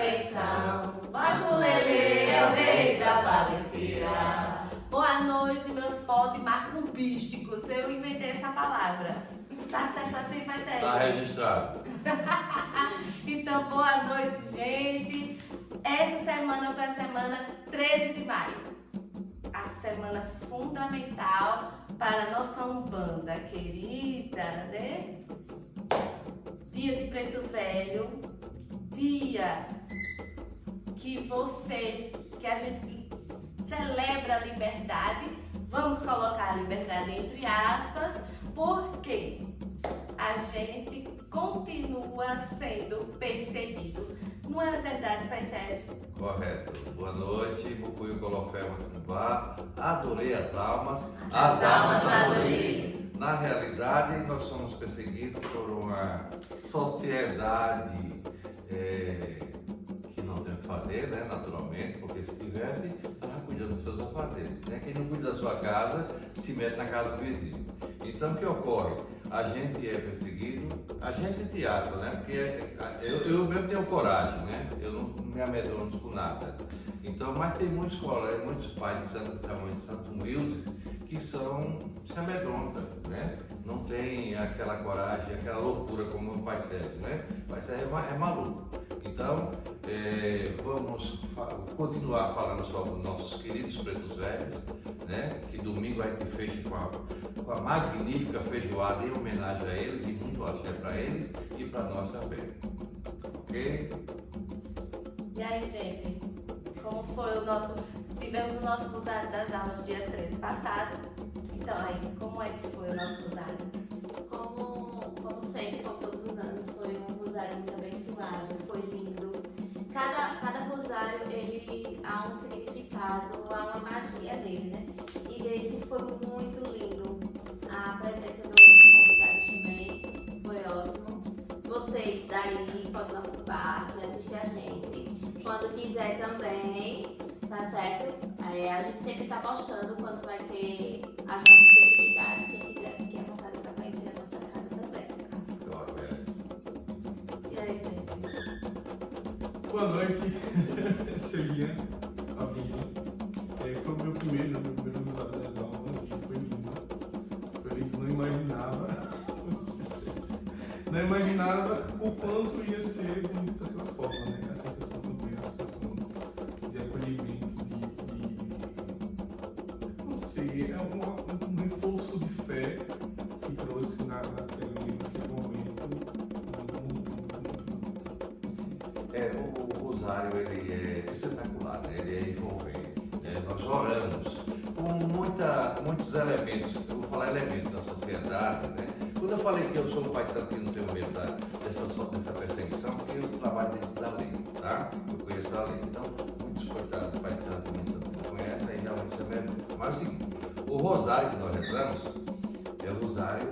benção. Maculelê é o rei da valentia. Boa noite, meus polimacumbísticos. Eu inventei essa palavra. Tá certo assim, mas é. Tá registrado. Então, boa noite, gente. Essa semana foi a semana 13 de maio. A semana fundamental para a nossa Umbanda querida, né? Dia de Preto Velho, dia que a gente celebra a liberdade, vamos colocar a liberdade entre aspas, porque a gente continua sendo perseguido. Não é verdade, Pai Sérgio? Correto. Boa noite, Mucuio Colofé Matubá. Adorei as almas. As almas adorei. Na realidade, nós somos perseguidos por uma sociedade que não tem o que fazer, né, naturalmente, porque se tivesse, estava cuidando dos seus afazeres. Né? Quem não cuida da sua casa, se mete na casa do vizinho. Então, o que ocorre? A gente é perseguido, a gente entre aspas, né? Porque eu mesmo tenho coragem, né? Eu não me amedronto com nada. Então, mas tem muitos colegas, muitos pais de santo humildes que se amedrontam, né? Não tem aquela coragem, aquela loucura como o Pai Sérgio, né? O Pai Sérgio é maluco. Então, vamos continuar falando sobre os nossos queridos pretos velhos, né? Que domingo a gente fecha com a magnífica feijoada em homenagem a eles e muito axé para eles e para nós também. Ok? E aí, gente? Como foi tivemos o nosso rosário das almas dia 13 passado. Então aí, como é que foi o nosso rosário? Como sempre, como todos os anos, foi um rosário muito abençoado, foi lindo. Cada rosário, ele há um significado, há uma magia dele, né? E desse foi muito lindo. A presença dos convidados também foi ótimo. Vocês daí podem ocupar e assistir a gente. Quando quiser também, tá certo? A gente sempre tá postando quando vai ter as nossas festividades. Quem quiser, fique à vontade para conhecer a nossa casa também. E aí, gente? Boa noite, Celinha, foi o meu primeiro rosário das almas, que foi lindo. Foi lindo, não imaginava o quanto ia ser bonito daquela forma, né? A sensação também, a sensação de acolhimento, não sei, é um reforço de fé que trouxe naquele momento. O rosário ele é espetacular, né? Ele é envolvente. Né? Nós oramos com muitos elementos, eu vou falar elementos da sociedade. Né? Quando eu falei que eu sou o pai de santo e não tenho medo dessa perseguição, porque eu trabalho dentro da lei, tá? Eu conheço a lei. Então, muitos coitados do pai de santo e não conhecem, aí realmente isso é medo. Mas o seguinte, o rosário que nós rezamos é o rosário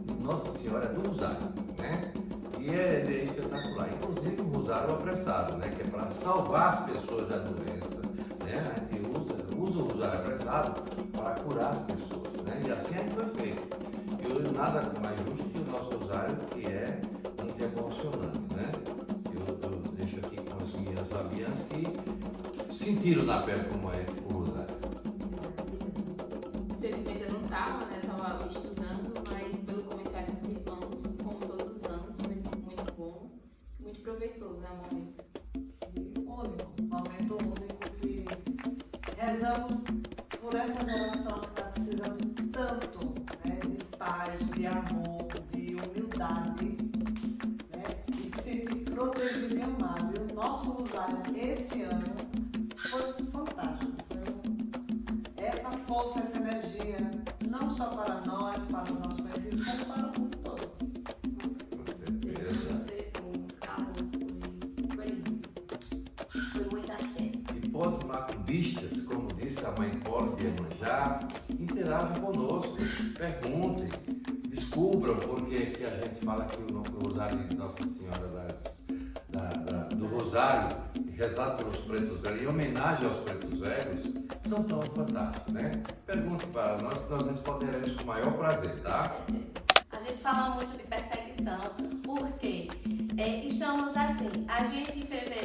de Nossa Senhora do Rosário, né? E ele é espetacular. Inclusive o rosário apressado, né? Que é para salvar as pessoas da doença, né? A gente usa o rosário apressado para curar as pessoas, né? E assim é que foi feito. E nada mais justo que o nosso rosário, que é muito emocionante, né? Eu deixo aqui com as minhas amigas que sentiram na pele como é o rosário. Infelizmente eu não estava, né? Estava estudando, mas pelo comentário dos irmãos, como todos os anos, foi muito bom, muito proveitoso, né, momento. Momento único que rezamos por essa geração que está precisando tanto, né, de paz, de amor, de humildade, né, e se sentir protegido e amado. E o nosso rosário esse ano foi fantástico. Foi essa força, essa energia, não só para nós, para os nossos conhecidos, como para o mundo todo. Com certeza. Foi lindo. Foi muito axé. E pontos macumbistas, como disse a mãe Polo de Iemanjá, interajam conosco, perguntem, descubram porque que a gente fala que o Rosário de Nossa Senhora do Rosário, rezado pelos pretos velhos, em homenagem aos pretos velhos, são tão fantásticos, né? Pergunte para nós que nós responderemos com o maior prazer, tá? A gente fala muito de perseguição, porque estamos assim, a gente em fevereiro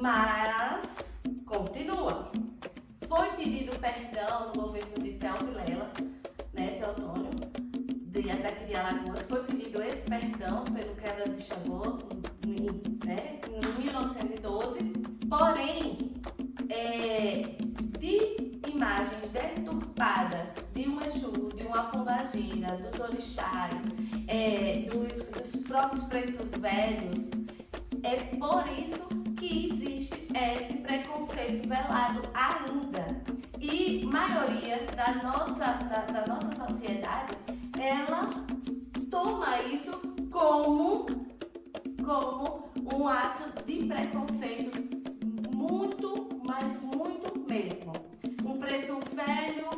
Mas continua. Foi pedido perdão no governo de Theo Vilela, né, Teotônio, daqui de Alagoas, foi pedido esse perdão pelo quebra de Xangô, né, em 1912, porém, de imagens deturpadas de um Exu, de uma pombagira, dos orixás, dos próprios pretos velhos, é por isso que existe esse preconceito velado ainda. E maioria da nossa sociedade, ela toma isso como um ato de preconceito muito, mas muito mesmo. Um preto velho,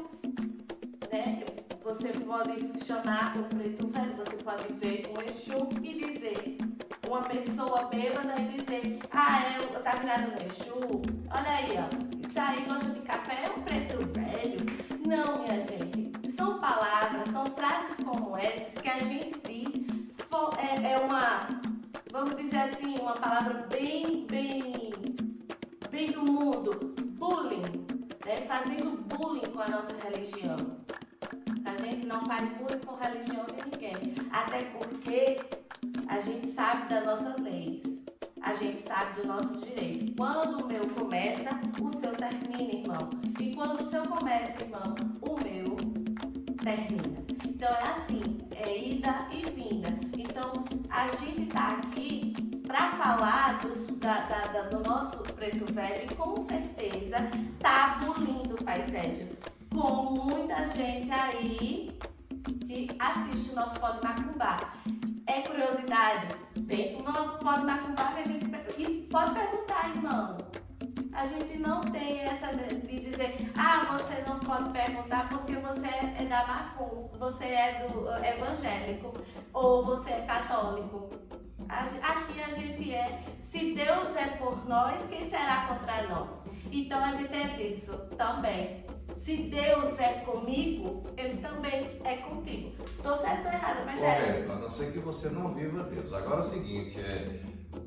né? Você pode chamar um preto velho, você pode ver um Exu e dizer, uma pessoa bêbada e dizer, tá virado no Exu, olha aí, ó, isso aí gosta de café, é um preto velho. Não, minha gente, são palavras, são frases como essas que a gente diz, vamos dizer assim, uma palavra bem do mundo, bullying, né? Fazendo bullying com a nossa religião. A gente não faz bullying com a religião de ninguém, até porque a gente sabe das nossas leis, a gente sabe dos nossos direitos. Quando o meu começa, o seu termina, irmão. E quando o seu começa, irmão, o meu termina. Então é assim, é ida e vinda. Então a gente tá aqui para falar do nosso preto velho e com certeza tá abolindo o Pai Sérgio. Com muita gente aí que assiste o nosso Pode Macumbá. É curiosidade? Vem pro nosso Pode Macumbá que a gente... E pode perguntar, irmão. A gente não tem essa de dizer, você não pode perguntar porque você é da macumba, você é do evangélico ou você é católico. Aqui a gente se Deus é por nós, quem será contra nós? Então a gente é disso também. Se Deus é comigo, Ele também é contigo. Estou certo ou errado, mas correto, a não ser que você não viva Deus. Agora é o seguinte,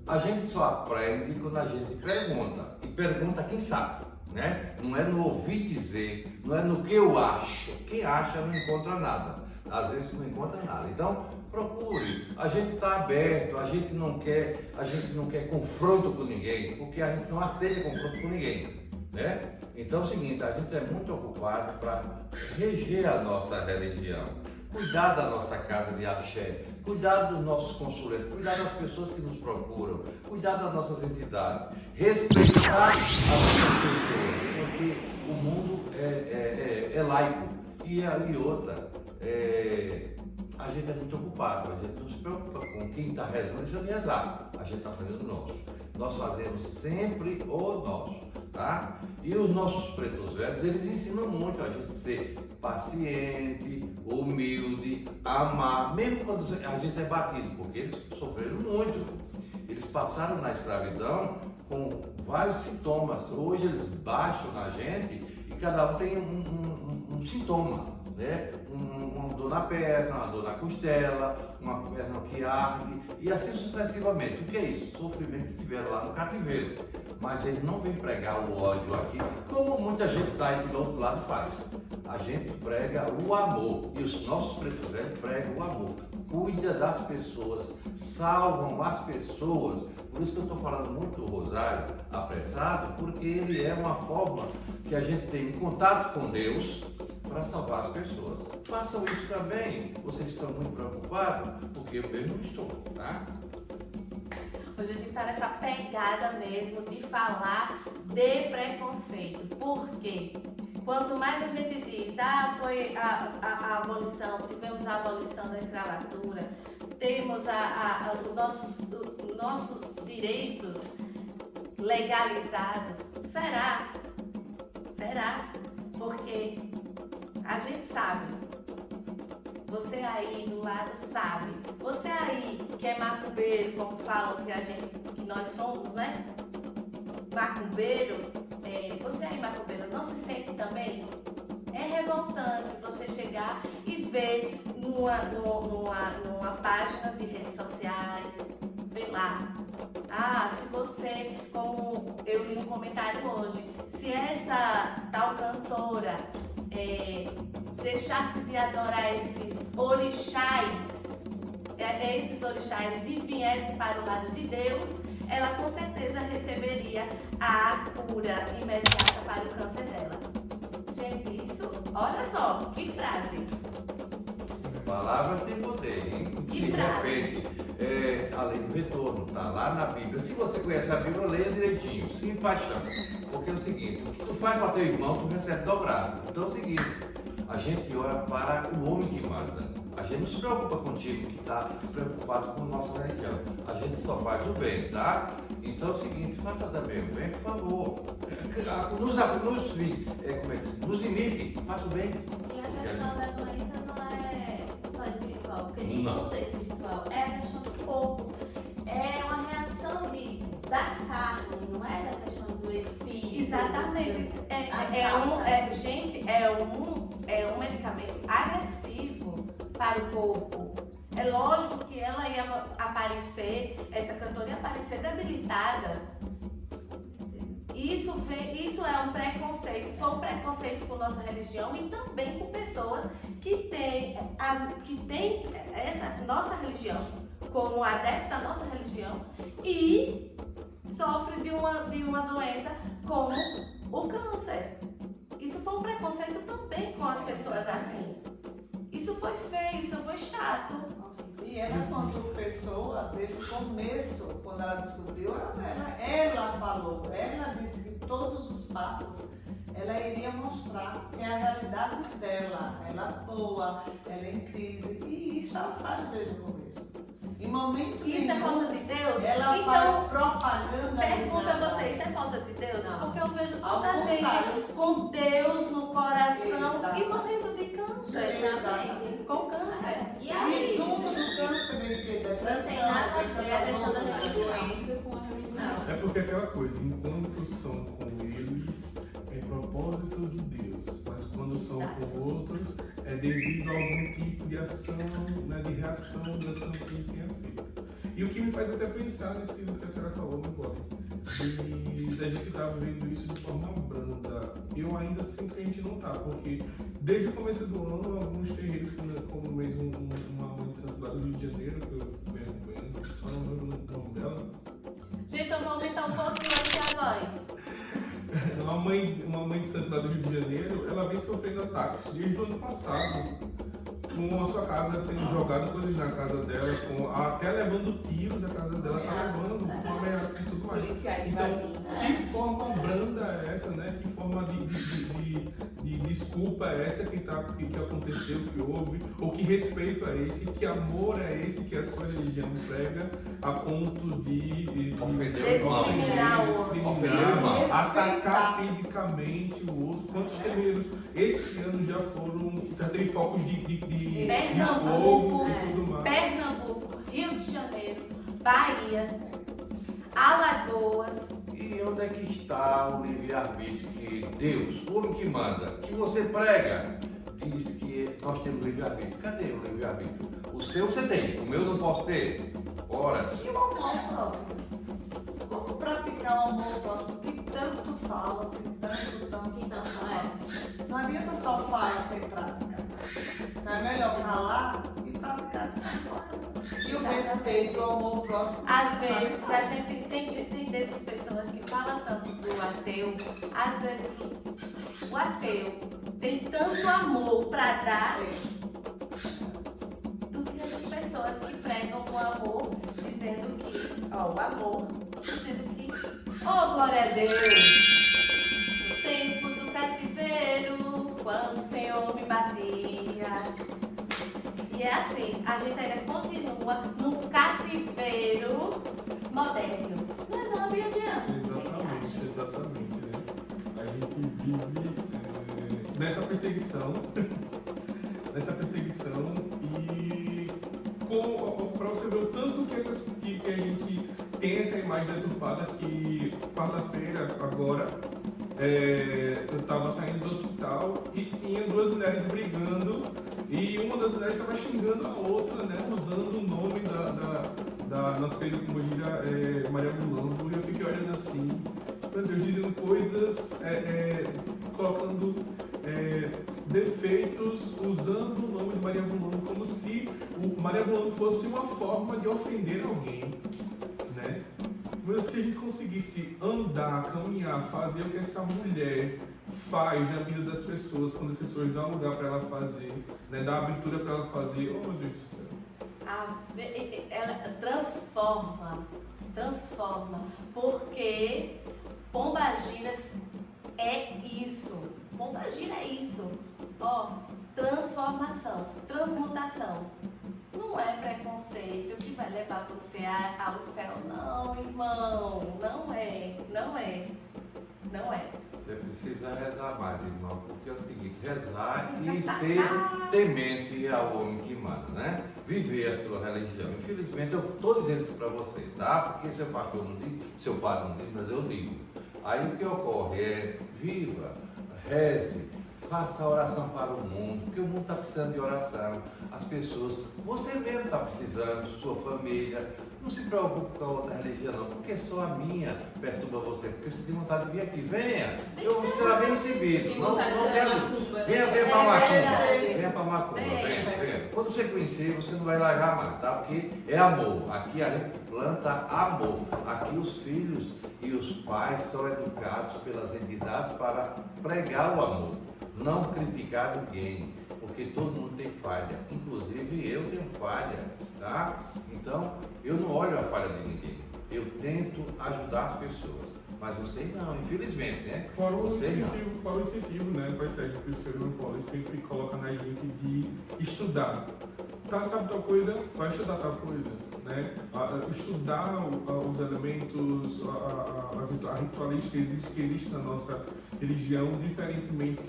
a gente só aprende quando a gente pergunta. E pergunta quem sabe, né? Não é no ouvir dizer, não é no que eu acho. Quem acha não encontra nada. Às vezes não encontra nada. Então, procure. A gente está aberto, a gente não quer confronto com ninguém, porque a gente não aceita confronto com ninguém, né? Então é o seguinte, a gente é muito ocupado para reger a nossa religião, cuidar da nossa casa de axé, cuidar dos nossos consulentes, cuidar das pessoas que nos procuram, cuidar das nossas entidades, respeitar as nossas pessoas, porque o mundo é laico. E outra, a gente é muito ocupado, a gente não se preocupa com quem está rezando, deixa de rezar, a gente está fazendo o nosso. Nós fazemos sempre o nosso, tá? E os nossos pretos velhos, eles ensinam muito a gente ser paciente, humilde, amar, mesmo quando a gente é batido, porque eles sofreram muito. Eles passaram na escravidão com vários sintomas. Hoje eles baixam na gente e cada um tem um sintoma, né? Uma dor na perna, uma dor na costela, uma perna que arde e assim sucessivamente. O que é isso? Sofrimento que tiveram lá no cativeiro. Mas ele não vem pregar o ódio aqui, como muita gente está aí do outro lado faz. A gente prega o amor e os nossos pretos velhos pregam o amor. Cuida das pessoas, salvam as pessoas. Por isso que eu estou falando muito do rosário apressado, porque ele é uma forma que a gente tem contato com Deus para salvar as pessoas. Façam isso também. Vocês estão muito preocupados? Porque eu mesmo estou, tá? Hoje a gente está nessa pegada mesmo de falar de preconceito. Por quê? Quanto mais a gente diz, foi a abolição, tivemos a abolição da escravatura, temos os nossos direitos legalizados. Será? Será? Porque a gente sabe. Você aí do lado sabe. Você aí que é macumbeiro, como falam que nós somos, né? Macumbeiro, você aí macumbeiro, não se sente também? É revoltante você chegar e ver numa página de redes sociais, ver lá. Se você, como comentário hoje. Se essa tal cantora deixasse de adorar esses orixás e viesse para o lado de Deus, ela com certeza receberia a cura imediata para o câncer dela. Gente, isso, olha só, que frase. Palavras têm poder, hein? De repente, a lei do retorno está lá na Bíblia. Se você conhece a Bíblia, leia direitinho, sem paixão. Porque é o seguinte, o que tu faz para teu irmão, tu recebe dobrado. Então é o seguinte, a gente ora para o homem que manda. A gente não se preocupa contigo que está preocupado com nossa religião. A gente só faz o bem, tá? Então é o seguinte, faça também o bem, por favor. Nos imite, faça o bem. E a questão da doença não é só espiritual, porque nem Não. tudo é espiritual. É a questão do corpo. É uma reação da carne, não é da questão do espírito. Exatamente. Gente, é um medicamento agressivo para o corpo. É lógico que ela ia aparecer, essa cantora ia aparecer debilitada. Isso é um preconceito, foi um preconceito com nossa religião e também com pessoas que têm essa nossa religião como adepto da nossa religião e sofrem de uma doença como o câncer. Isso foi um preconceito também com as pessoas assim. Isso foi feio, isso foi chato. E ela, quando pessoa, desde o começo, quando ela descobriu, ela falou, ela disse que todos os passos ela iria mostrar que é a realidade dela. Ela boa, ela é incrível. E isso ela faz desde o começo. Em momento Isso é nenhum, falta de Deus? ela Então, faz propaganda. pergunta a dela. você, isso é falta de Deus? Não. Porque eu vejo Ao tanta contrário. gente com Deus no coração Exato. e morrendo de câncer. Exatamente. Com câncer. E E aí, junto do câncer vem que depressão. não tem nada a ver a questão da religião. Doença com a religião. É porque aquela coisa, enquanto são com eles, é propósito de Deus, mas quando são com outros, é devido a algum tipo de ação, né, de reação dessa que ele tenha feito. E o que me faz até pensar nisso que a senhora falou no blog, da gente estar vivendo isso de forma branda. Eu ainda sinto que a gente não tá, porque desde o começo do ano, alguns terreiros, como mesmo uma mãe de Santo lá do Rio de Janeiro, que eu venho acompanhando, só não lembro o nome dela. Gente, eu vou aumentar um pouquinho aqui a voz. Uma mãe de Santo lá do Rio de Janeiro, ela vem sofrendo ataques desde o ano passado, com a sua casa sendo jogada coisas na casa dela, até levando tiros a casa dela, tá levando com ameaça e tudo mais. Policiais Então, invadindo. que forma branda é essa, né? Que forma de desculpa é essa que aconteceu, que houve, ou que respeito é esse, que amor é esse que a sua religião prega a ponto de Ofender o irmão. Discriminar o outro. Ofender o discriminar, irmão. atacar fisicamente o outro. Quantos terreiros esse ano já teve focos de fogo e tudo mais? Pernambuco, Rio de Janeiro, Bahia, Alagoas. E onde é que está o livre-arbítrio que Deus, o homem que manda, que você prega, diz que nós temos livre-arbítrio? Cadê o livre-arbítrio? O seu você tem, o meu não posso ter. Ora, E o amor ao próximo? Como praticar o amor ao próximo? Que tanto fala, que tanto Então, não Não adianta só falar sem prática. Então é melhor falar e praticar. E o respeito ao amor ao próximo. Às vezes a gente tem dessas pessoas que falam tanto do ateu, às vezes o ateu tem tanto amor para dar do que as pessoas que pregam o amor, dizendo que, ó, o amor, dizendo que, oh glória a Deus, no tempo do cativeiro, quando o Senhor me batia. E é assim, a gente ainda continua num cativeiro moderno. Não é não, Biadiana? Exatamente, né? A gente vive nessa perseguição, e para você ver o tanto que a gente tem essa imagem deturpada, que quarta-feira agora eu estava saindo do hospital e tinha duas mulheres brigando e uma das mulheres estava xingando a outra, né, usando o nome da nossa querida companheira Maria Mulambo, e eu fiquei olhando assim meu Deus, dizendo coisas, colocando defeitos, usando o nome de Maria Bulano como se o Maria Bulano fosse uma forma de ofender alguém, né? Mas se a gente conseguisse andar, caminhar, fazer o que essa mulher faz na vida das pessoas, quando as pessoas dão lugar para ela fazer, né? Dá abertura para ela fazer, oh meu Deus do céu. Ela transforma, porque Pombagiras é isso. Pombagira é isso. Ó, transformação, transmutação. Não é preconceito que vai levar você ao céu, não, irmão. Não é. Você precisa rezar mais, irmão, porque é o seguinte, rezar e ser temente ao homem que manda, né? Viver a sua religião. Infelizmente, eu estou dizendo isso para você, tá? Porque seu pastor não diz, seu padre não diz, mas eu digo. Aí o que ocorre é, viva, reze, faça a oração para o mundo, porque o mundo está precisando de oração. As pessoas, você mesmo está precisando, sua família. Não se preocupe com a outra religião não, porque só a minha perturba você, porque você tem vontade de vir aqui, venha, você será bem recebido. Tem Não vontade de ser quero. macumba, né? Venha para Macumba, verdade. venha para Macumba, Venha. venha. Quando você conhecer, você não vai largar mais, tá? Porque é amor. Aqui a gente planta amor. Aqui os filhos e os pais são educados pelas entidades para pregar o amor, não criticar ninguém, porque todo mundo tem falha, inclusive eu tenho falha, tá? Então, eu não olho a falha de ninguém, eu tento ajudar as pessoas, mas você não, infelizmente, né? Fora o Você incentivo, né, Pai Sérgio, que o Senhor não pode sempre coloca na gente de estudar. Tá, sabe tal coisa? Vai estudar tal coisa, né? Estudar os elementos, a ritualística que existe na nossa religião, diferentemente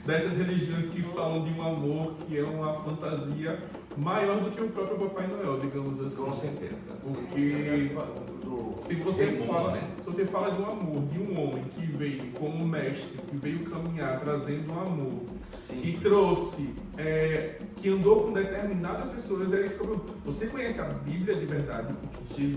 dessas religiões que falam de um amor que é uma fantasia maior do que o próprio Papai Noel, digamos assim. Com certeza. Porque se você né? fala de um amor, de um homem que veio como mestre, que veio caminhar trazendo um amor, Sim. que trouxe, que andou com determinadas pessoas, é isso que eu... Você conhece a Bíblia de verdade? Porque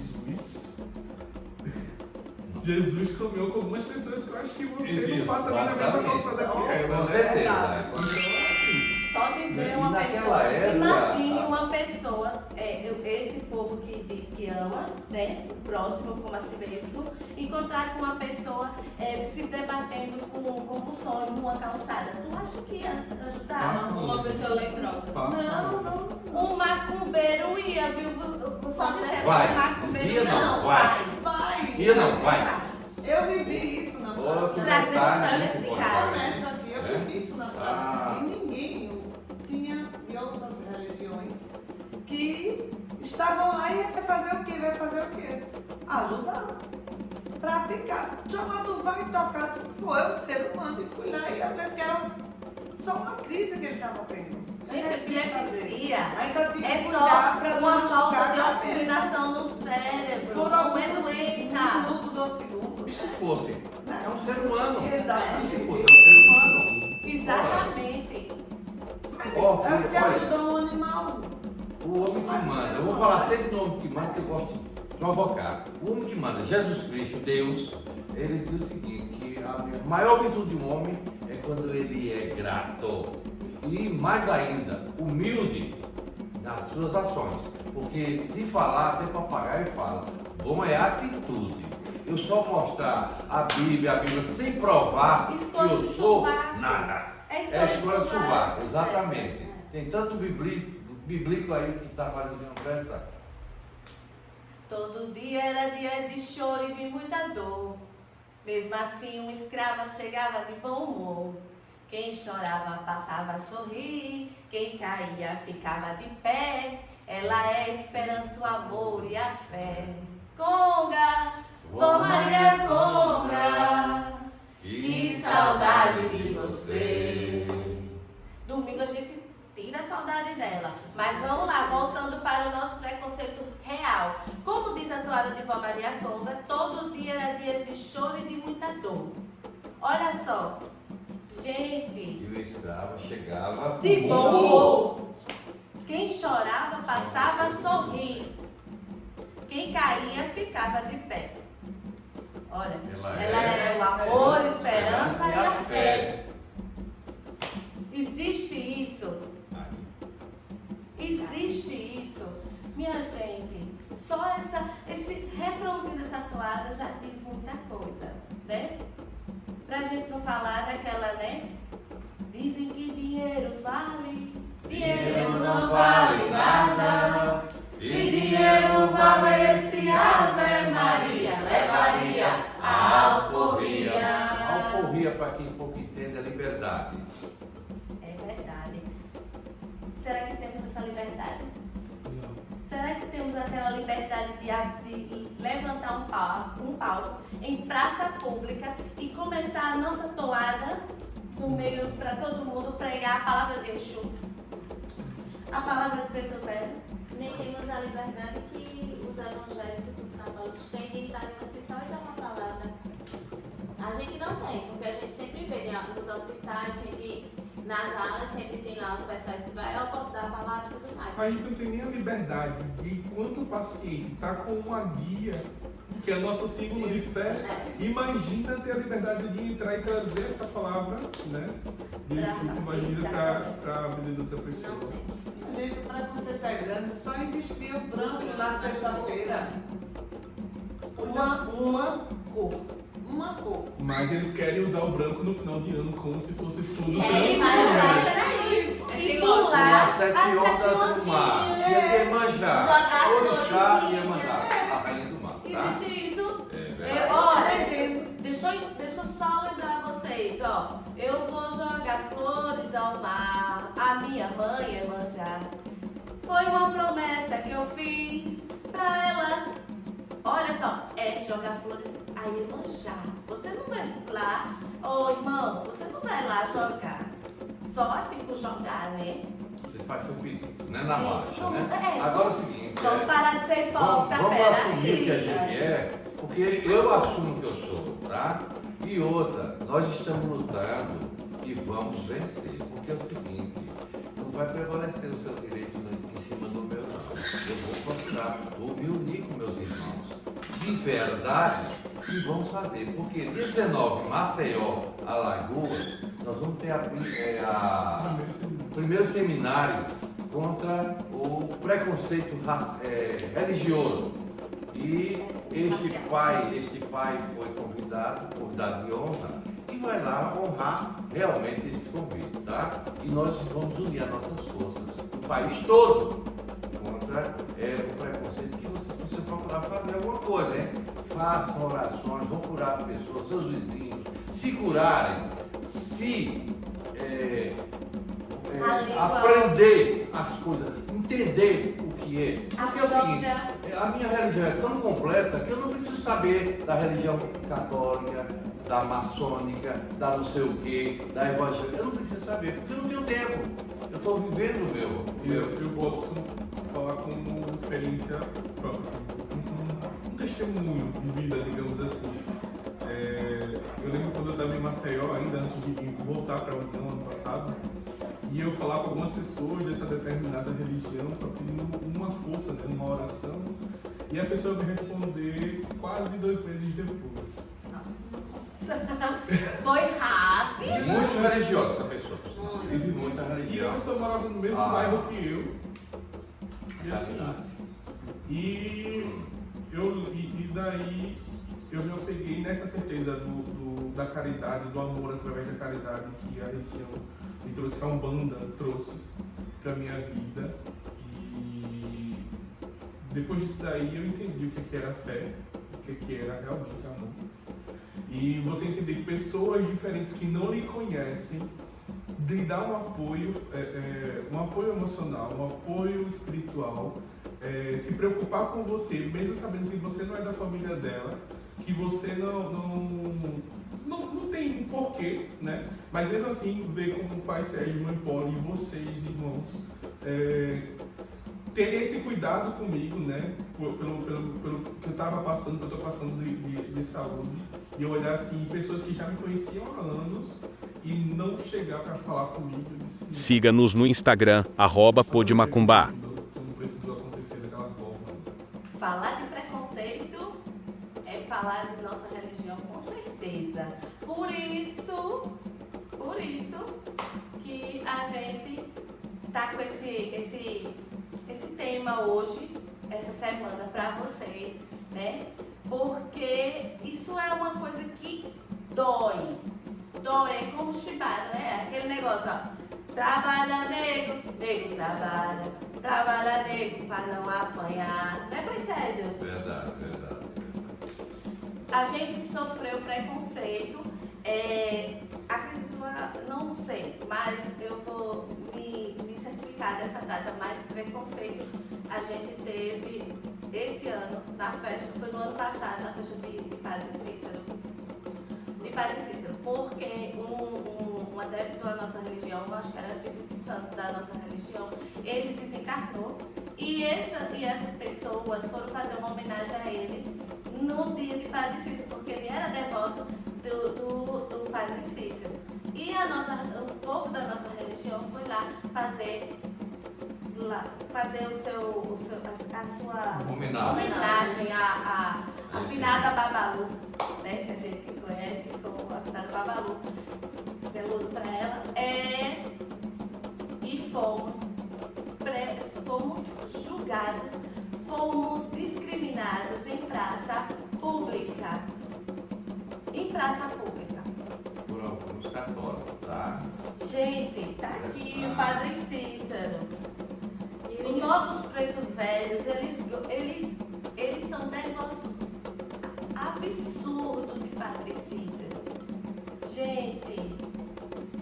Jesus caminhou com algumas pessoas que eu acho que você não passa nem na mesma calçada que ela, Com né? certeza. Então, assim, Só de ver E uma naquela pessoa. época, Imagine uma pessoa, esse povo que diz que ama, né? O próximo, como a Siberia falou, encontrasse uma pessoa se debatendo com convulsões numa calçada. Tu acha que ia ajudar? Passa. Uma pessoa leprosa. passa. Não. O macumbeiro ia, viu? Só de ser Vai. macumbeiro Ia não, vai. Vai. Ia não, vai. Eu vivi isso na Outro praia. detalhe, Trazer muito história de casa, importante. Nessa aqui, eu É? vivi isso na praia. Ah. E ninguém tinha de outras religiões que estavam lá e ia fazer o quê? Vai fazer o quê? Ajudar. Praticar. Chamar tu vai tocar, tipo, eu, ser humano, e fui lá e eu vi que era só uma crise que ele estava tendo. Gente, epilepsia Ainda tinha é que só cuidar para não uma falta machucar de a cabeça. oxigenação no cérebro. Por Não é alguns doença. minutos ou segundos. E se fosse? É um ser humano. Exatamente. E se fosse? É um ser humano. Exatamente. Ó, Mas ele olha. ajudou um animal. O homem que manda, eu vou falar sempre do homem que manda, que eu gosto de provocar. O homem que manda, Jesus Cristo, Deus, ele diz o seguinte, que a maior virtude de um homem é quando ele é grato. E mais ainda, humilde nas suas ações. Porque de falar, até papagaio fala. Bom é a atitude. Eu só mostrar a Bíblia sem provar que Escolha eu o sou sovaco. nada. É É a escolha do sovaco. sovaco, exatamente. Tem tanto biblico aí que está fazendo não presta. Todo dia era dia de choro e de muita dor. Mesmo assim, uma escrava chegava de bom humor. Quem chorava passava a sorrir, quem caía ficava de pé. Ela é a esperança, o amor e a fé. Conga, Vó Maria Conga, que saudade de você. Domingo a gente tira a saudade dela. Mas vamos lá, voltando para o nosso preconceito real. Como diz a toalha de Vó Maria Conga, todo dia era dia de choro e de muita dor. Olha só, gente, E o escravo chegava de com bom humor. Quem chorava passava a sorrir. Quem caía ficava de pé. Olha, Ela ela é é o amor, a esperança esperança e a fé. Existe isso? Existe isso? Minha gente, só esse refrãozinho dessa toada já diz muita coisa, né? Pra gente não falar daquela, né? Dizem que dinheiro vale, dinheiro não vale nada. Se dinheiro valesse, Ave Maria levaria a alforria. Alforria, para quem pouco entende, é liberdade. É verdade. Será que temos essa liberdade? Não. Será que temos aquela liberdade de levantar um palco em praça pública e começar a nossa toada no meio para todo mundo pregar a palavra de Exu? A palavra de Preto Velho? Nem temos a liberdade que os evangélicos, os católicos têm de entrar no hospital e dar uma palavra. A gente não tem, porque a gente sempre vê nos hospitais, sempre nas alas, sempre tem lá os pessoais que vai, eu posso dar a palavra e tudo mais. A gente não tem nem a liberdade de, enquanto o paciente está com uma guia, que é o nosso símbolo de fé, imagina ter a liberdade de entrar e trazer essa palavra, né? De Exu, imagina para a vida de outra pessoa. Não tem. Gente, para você tá grande, só investir o branco na sexta-feira. Uma cor. Mas eles querem usar o branco no final de ano como se fosse tudo É, branco. mas E é pular As 7 ondas do mar. Ia Iemanjá. Jogar as Orixá e florzinhas. Iemanjá. A rainha do mar, tá? existe isso? É verdade. Olha, deixa eu só lembrar vocês, ó. Eu vou jogar flores ao mar, a minha mãe Iemanjá. Foi uma promessa que eu fiz pra ela. Olha só, é jogar flores a Iemanjá. Você não vai lá, ô irmão, você não vai lá jogar. Só assim por jogar, né? Você faz seu pedido, né? Na marcha, Não, né? é. Agora é o seguinte. Vamos parar de ser hipócrita, Vamos pera assumir aí. o que a gente é, porque eu assumo que eu sou, tá? E outra, nós estamos lutando e vamos vencer. Porque é o seguinte, não vai prevalecer o seu direito em cima do meu, não. Eu vou procurar, vou me unir com meus irmãos. De verdade, e vamos fazer. Porque dia 19, Maceió, Alagoas, nós vamos ter o primeiro seminário contra o preconceito religioso. E este pai foi convidado de honra, e vai lá honrar realmente este convite, tá? E nós vamos unir as nossas forças, o país todo, contra o preconceito, que vocês precisam procurar fazer alguma coisa, hein? Façam orações, vão curar as pessoas, seus vizinhos, se curarem, aprender as coisas, entender o que é. Porque é o seguinte, a minha religião é tão completa que eu não preciso saber da religião católica, da maçônica, da não sei o quê, da evangélica. Eu não preciso saber, porque eu não tenho tempo. Eu estou vivendo o meu. Eu posso falar com uma experiência própria, assim, um testemunho de vida, digamos assim. Eu lembro quando eu estava em Maceió, ainda antes de voltar para a União ano passado, e eu falava com algumas pessoas dessa determinada religião, pedindo uma força, né, uma oração, e a pessoa me responder quase 2 meses depois. Foi rápido. Muito religiosa essa pessoa. Muito. Vive muita E a religião. pessoa morava no mesmo bairro que eu. E assim, e daí eu me apeguei nessa certeza da caridade, do amor através da caridade que a religião me trouxe, que a Umbanda trouxe para minha vida. E depois disso daí eu entendi o que era fé, o que era realmente amor. E você entender que pessoas diferentes que não lhe conhecem, de dar um apoio emocional, um apoio espiritual, se preocupar com você, mesmo sabendo que você não é da família dela, que você não tem um porquê, né? Mas mesmo assim, ver como o Pai Sérgio, Mãe Poli e vocês, irmãos, ter esse cuidado comigo, né? Pelo que eu estava passando, que eu estou passando de saúde, e eu olhar assim, pessoas que já me conheciam há anos e não chegar para falar comigo. Siga-nos no Instagram, @podmacumbá. Não precisou acontecer daquela forma. Falar de preconceito é falar de nossa religião. tá com esse tema hoje, essa semana, para vocês, né? Porque isso é uma coisa que dói. Dói, é como chibata, né? Aquele negócio, ó. Trabalha negro, negro trabalha negro para não apanhar. Não é, pois, Sérgio? Verdade, verdade. A gente sofreu preconceito, acredito, não sei, mas eu vou me certificar dessa data, mas preconceito a gente teve esse ano na festa, foi no ano passado, na festa de Padre Cícero. De Padre Cícero, porque um adepto à nossa religião, acho que era filho de santo da nossa religião, ele desencarnou e essas pessoas foram fazer uma homenagem a ele no dia de Padre Cícero, porque ele era devoto do Padre Cícero. E o povo da nossa religião foi lá fazer a sua homenagem à afinada Babalu, né, que a gente conhece como afinada Babalu, peludo para ela, e fomos julgados, fomos discriminados em praça pública. Em praça pública. Por alguns católicos, tá? Gente, tá aqui o Padre Cícero. Os nossos pretos velhos, eles são devotos absurdos de Padre Cícero. Gente,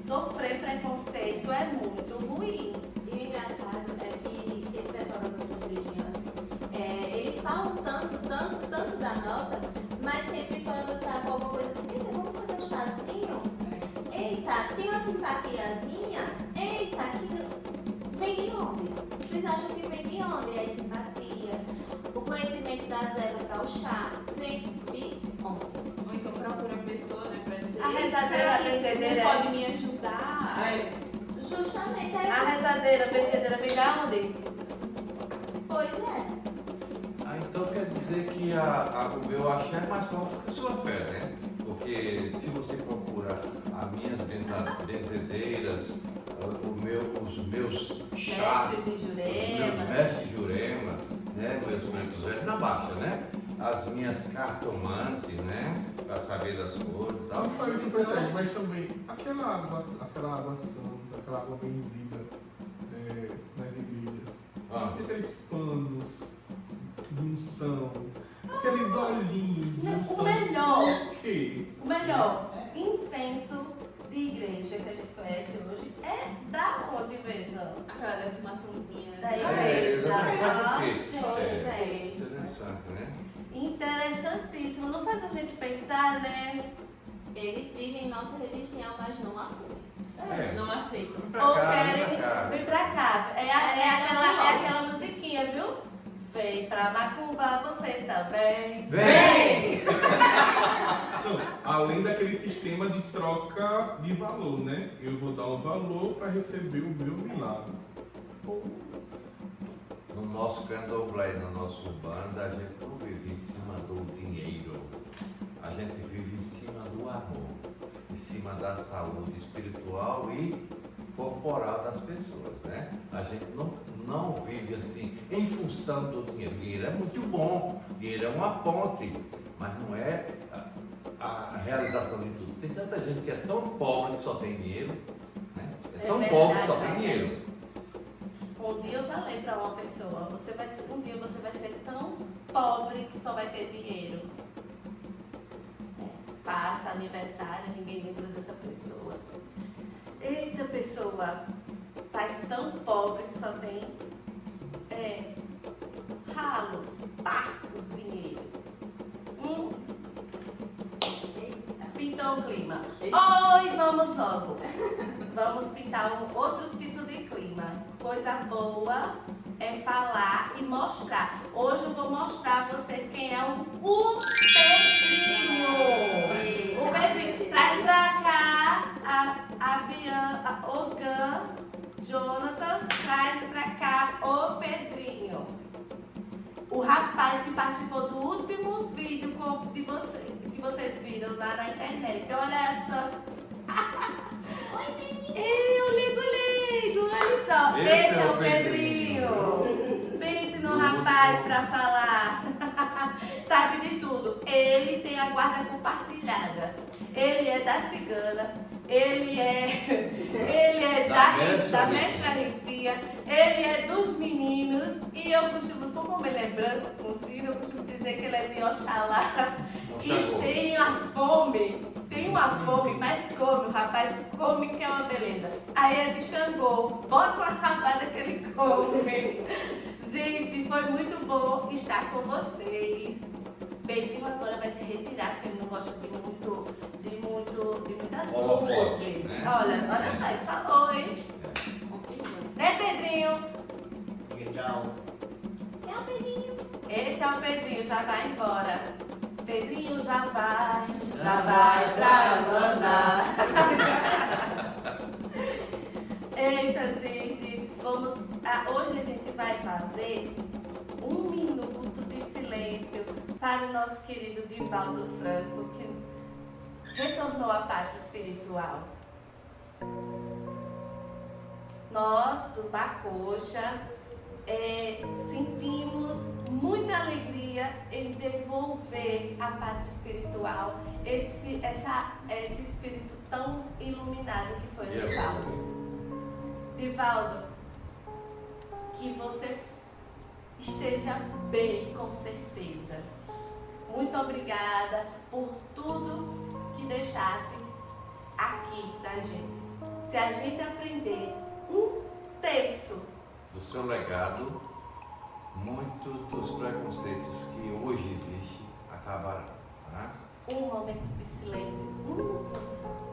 sofrer preconceito é muito ruim. E o engraçado é que esse pessoal das outras religiões, eles falam tanto da nossa, mas sempre quando tá com alguma coisa, eita, vamos fazer um chazinho? Eita, tem uma simpatiazinha? Eita, que vem de onde? Vocês acham que vem de onde? A simpatia, o conhecimento das ervas para o chá, vem de onde? Ou então procura a pessoa, né, pra dizer, A rezadeira, a benzedeira. não pode me ajudar. Justamente, A rezadeira, a benzedeira vem da onde? Pois é. Ah, então quer dizer que o meu axé é mais forte que a sua fé, né? Porque se você procura as minhas benzedeiras, os meus chás, Mestres de os Jurema. meus mestres juremas, né? Meus pretos velhos na baixa, né? As minhas cartomantes, né? Para saber das cores e tal. Não só isso, percebe, mas também aquela água santa, aquela água benzida nas igrejas. Aqueles panos de unção, aqueles olhinhos de Não, unção. o melhor. O quê? O melhor, incenso de igreja que a gente conhece hoje é da onde mesmo? Aquela defumaçãozinha. Da É, igreja. exatamente. Faz o Ah, quê? gente. É. Interessante, né? Interessantíssimo. Não faz a gente pensar, né? Eles vivem nossa religião, mas não assumem. Não aceitam. Vem pra Ou cá, vem querem pra cá. vir pra cá. É aquela musiquinha, viu? Vem pra Macumba, você também. Vem! Não, além daquele sistema de troca de valor, né? Eu vou dar um valor para receber o meu milagre. No nosso candomblé, no nosso banda, a gente não vive em cima do dinheiro. A gente vive em cima do amor, em cima da saúde espiritual e corporal das pessoas, né? A gente não vive assim em função do dinheiro. Dinheiro é muito bom, dinheiro é uma ponte, mas não é a realização de tudo. Tem tanta gente que é tão pobre que só tem dinheiro, né? É tão pobre que só tem dinheiro. Um dia eu falei pra uma pessoa, um dia você vai ser tão pobre que só vai ter dinheiro. Passa aniversário, ninguém lembra dessa pessoa. Eita, pessoa, faz tão pobre que só tem ralos, barcos, dinheiro. Pintou o clima. Oi, vamos logo. Vamos pintar um outro tipo de clima. Coisa boa é falar e mostrar. Hoje eu vou mostrar a vocês quem é o Pedrinho. O Pedrinho. Traz pra cá a Bianca, o Gan, Jonathan, traz pra cá o Pedrinho. O rapaz que participou do último vídeo de vocês, que vocês viram lá na internet. Olha só. Oi, lindo, olha só. Esse Esse é é o o Pedrinho. Pense no rapaz pra falar. Sabe de tudo. Ele tem a guarda compartilhada. Ele é da cigana. Ele é da mestra Ritinha. Ele é dos meninos. E eu costumo, como ele é branco, com cílio, eu costumo dizer que ele é de Oxalá. E tem uma fome, mas come, o rapaz come que é uma beleza. Aí é de Xangô, bota uma rabada que ele come. Gente, foi muito bom estar com vocês. Pedrinho agora vai se retirar, porque ele não gosta de muitas Holofote, luzes. né? Olha só, ele falou, hein? Né, Pedrinho? Tchau, Pedrinho. Esse é o Pedrinho, já vai embora. Pedrinho já vai pra Luanda. Eita, gente, hoje a gente vai fazer 1 minuto de silêncio para o nosso querido Divaldo Franco, que retornou à pátria espiritual. Nós, do Bacoxa, sentimos muita alegria em devolver à pátria espiritual esse espírito tão iluminado que foi o Divaldo. Divaldo, que você esteja bem, com certeza. Muito obrigada por tudo que deixasse aqui pra gente. Se a gente aprender 1/3 do seu legado, muitos dos preconceitos que hoje existem acabarão. Né? Um momento de silêncio, 1 minuto só.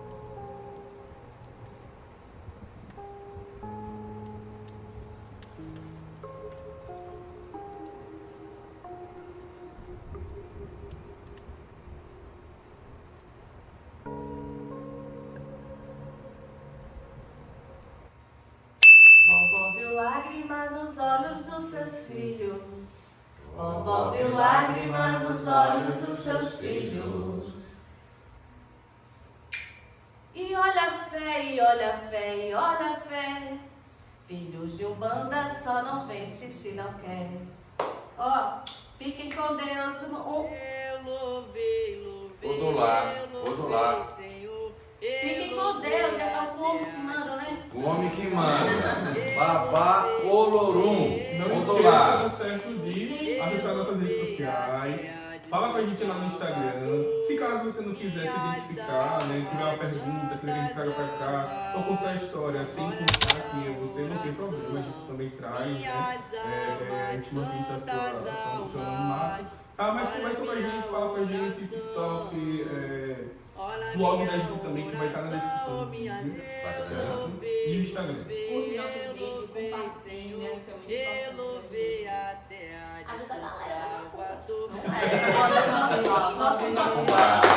Vovó viu lágrimas nos olhos dos seus filhos. Vovó viu lágrimas nos olhos dos seus filhos. E olha a fé, e olha a fé, e olha a fé. Filhos de Umbanda só não vence se não quer. Ó, fiquem com Deus. Vou do lá. Fiquem com Deus, é o homem que manda, né? O homem que manda. Babá Olorum. Não Vou esqueça, lá. tá certo, de acessar nossas redes sociais. Fala com a gente lá no Instagram. Se caso você não quiser se identificar, né, se tiver uma pergunta, quiser que a gente traga pra cá, ou contar a história sem contar quem é você, não tem problema, a gente também traz, né? A gente mantém seu anonimato. Ah, mas conversa com a gente, fala com a gente, TikTok, blog da gente também, que vai estar na descrição do vídeo, tá certo? E o Instagram. Curte nosso vídeo, compartilha, isso é muito importante. Ajuda a galera. Nossa,